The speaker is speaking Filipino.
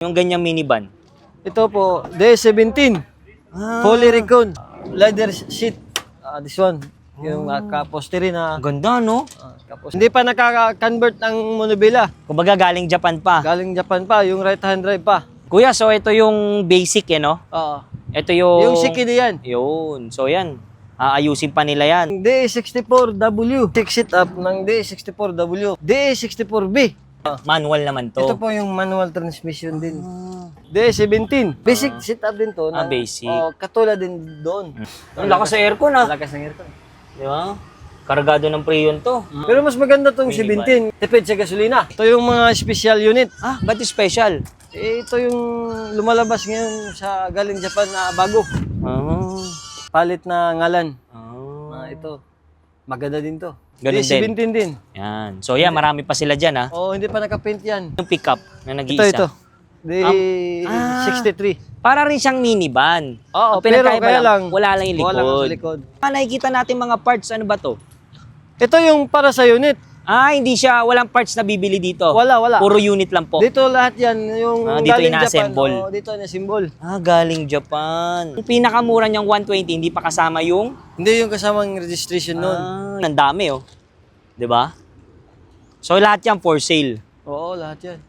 Yung ganyang minivan. Ito po, D17. Fully recon. Leather sheet. This one. Yung kaposte na. Ang ganda, no? Hindi pa nakaka-convert ng Monobila. Kumbaga galing Japan pa. Galing Japan pa, yung right-hand drive pa. Kuya, so ito yung basic no? Oo. Ito yung... Yung Shikidi yan. Yun. So yan. Aayusin pa nila yan. D64W. 6 seat up ng D64W. D64B. Manual naman to. Ito po yung manual transmission din. D17. Basic setup din to. Basic. Katulad din doon. Ang lakas sa aircon, Lakas ng aircon. Di ba? Kargado ng Freon to. Pero mas maganda tong 17. Tipid sa gasolina. Ito yung mga special unit. Ba't special? Ito yung lumalabas ngayon sa galing Japan na bago. Palit na ngalan. Ito. Maganda din to. Ganun din. 17 din. Yan. So yan, marami pa sila dyan, ha? Hindi pa nakapaint yan. Yung pickup na nag-iisa. Ito. D63. Para rin siyang minivan. Oo, Ang pinagkaiba pero kaya lang, wala lang yung likod. Wala lang sa likod. Nakikita natin mga parts, ano ba to? Ito yung para sa unit. Hindi siya, walang parts na bibili dito. Wala. Puro unit lang po. Dito lahat yan, yung Dito galing ina-assemble. Japan. Dito ina-assemble. Galing Japan. Yung pinakamura niyang 120, hindi pa kasama yung... Hindi yung kasamang registration nun. Ang dami, 'Di ba? So lahat yan for sale. Oo, lahat yan.